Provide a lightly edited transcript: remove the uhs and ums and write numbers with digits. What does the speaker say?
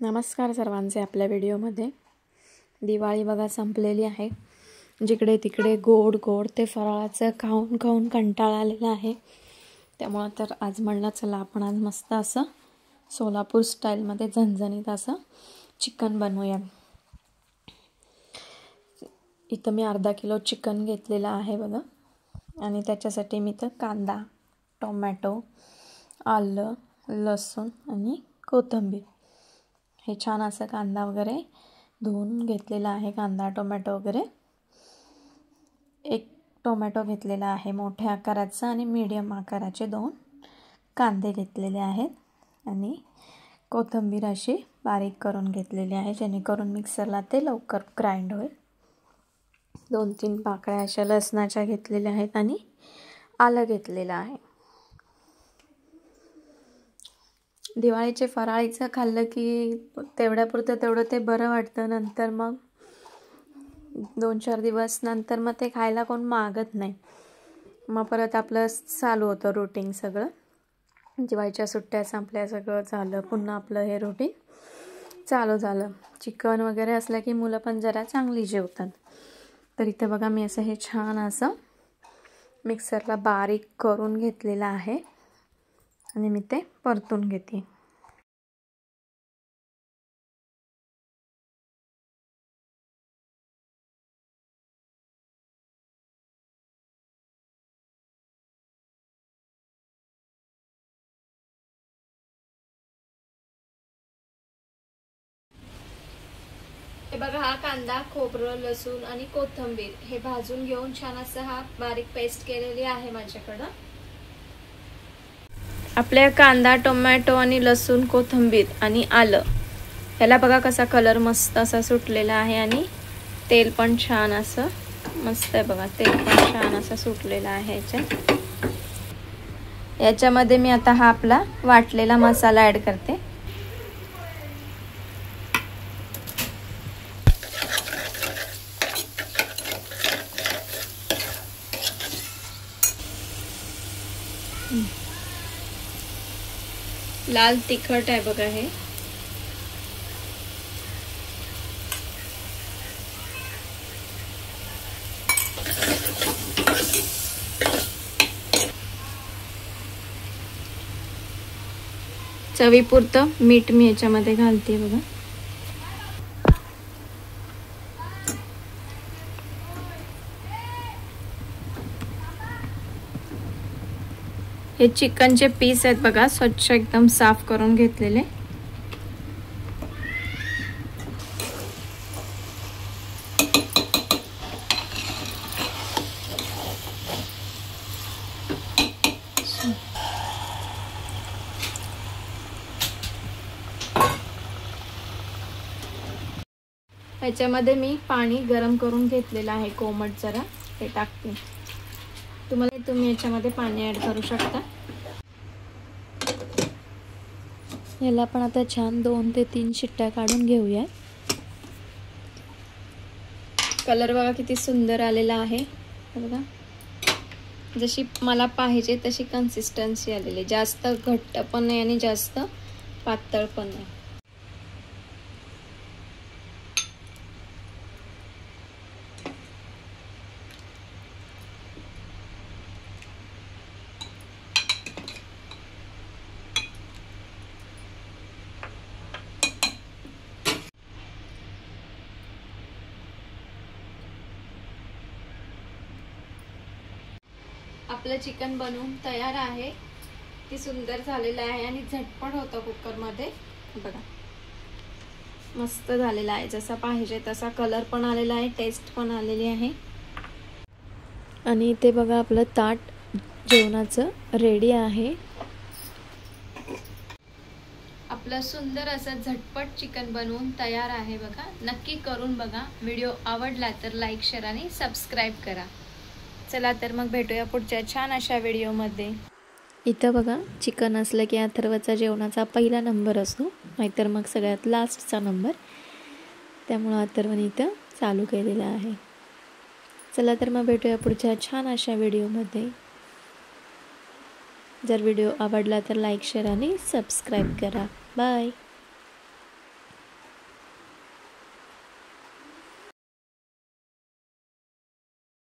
नमस्कार सर्वांचे. आपल्या व्हिडिओमध्ये दिवाळी बघा संपलेली आहे. जिकडे तिकडे गोड गोड ते फराळाचं खाऊन खाऊन कंटाळा आलेला आहे. त्यामुळे तर आज म्हणलं चला आपण आज मस्त असं सोलापूर स्टाईलमध्ये झणझणीत असं चिकन बनवूया. इथं मी अर्धा किलो चिकन घेतलेलं आहे बघा. आणि त्याच्यासाठी मी तर कांदा, टोमॅटो, आलं, लसूण आणि कोथिंबीर हे छान असं कांदा वगैरे धुवून घेतलेला आहे. कांदा टोमॅटो वगैरे एक टोमॅटो घेतलेला आहे मोठ्या आकाराचा आणि मीडियम आकाराचे 2 कांदे घेतलेले आहेत आणि कोथिंबीर अशी बारीक करून घेतलेली आहे जेणेकरून मिक्सरला ते लवकर ग्राइंड होईल. 2-3 पाकळ्या अशा लसणाच्या घेतलेल्या आहेत आणि आलं घेतलेलं आहे. दिवाळीचे फराळीचं खाल्लं की तेवढ्यापुरतं तेवढं ते बरं वाटतं. नंतर मग 2-4 दिवस नंतर मग ते खायला कोण मागत नाही. मग परत आपलं चालू होतं रुटीन सगळं. दिवाळीच्या सुट्ट्या संपल्या, सगळं झालं, पुन्हा आपलं हे रुटीन चालू झालं. चिकन वगैरे असलं की मुलं पण जरा चांगली जेवतात. तर इथं बघा मी असं हे छान असं मिक्सरला बारीक करून घेतलेलं आहे आणि मी ते परतून घेते. हे बघा हा कांदा, खोबरं, लसूण आणि कोथिंबीर हे भाजून घेऊन छान असं हा बारीक पेस्ट केलेली आहे माझ्याकडं. आपल्या कांदा, टोमॅटो आणि लसूण, कोथिंबीर आणि आलं ह्याला बघा कसा कलर मस्त असा सुटलेला आहे आणि तेल पण छान असं मस्त आहे बघा. तेल पण छान असं सुटलेलं आहे याच्यामध्ये मी आता हा आपला वाटलेला मसाला ऍड करते. लाल तिखट आहे बघा हे. चवीपुरतं मीठ मी याच्यामध्ये घालते बघा. हे चिकनचे पीस आहेत बघा, स्वच्छ एकदम साफ करून घेतलेले. ह्याच्यामध्ये मी पाणी गरम करून घेतलेलं आहे कोमट जरा, ते टाकते. तुम्ही याच्यामध्ये पाणी ऍड करू शकता. याला पण आता छान 2 ते 3 शिट्ट्या काढून घेऊया. कलर बघा किती सुंदर आलेला आहे बघा. जशी मला पाहिजे तशी कन्सिस्टन्सी आलेली. जास्त घट्ट पण नाही आणि जास्त पातळ पण नाही. आपलं चिकन बनवून तयार आहे. किती सुंदर झालेलं आहे आणि झटपट होतं कुकरमध्ये बघा. मस्त झालेला आहे, जसा पाहिजे तसा कलर पण आलेला आहे, टेस्ट पण आलेली आहे. आणि इथे बघा आपलं ताट जेवणाचं रेडी आहे. आपलं सुंदर असं झटपट चिकन बनवून तयार आहे बघा. नक्की करून बघा. व्हिडिओ आवडला तर लाईक, शेअर आणि सबस्क्राईब करा. चला तर मग भेटूया पुढच्या छान अशा व्हिडिओमध्ये. इथं बघा चिकन असलं की अथर्वचा जेवणाचा पहिला नंबर असतो, नाहीतर मग सगळ्यात लास्टचा नंबर. त्यामुळं अथर्वने इथं चालू केलेला आहे. चला तर मग भेटूया पुढच्या छान अशा व्हिडिओमध्ये. जर व्हिडिओ आवडला तर लाईक, शेअर आणि सबस्क्राईब करा. बाय.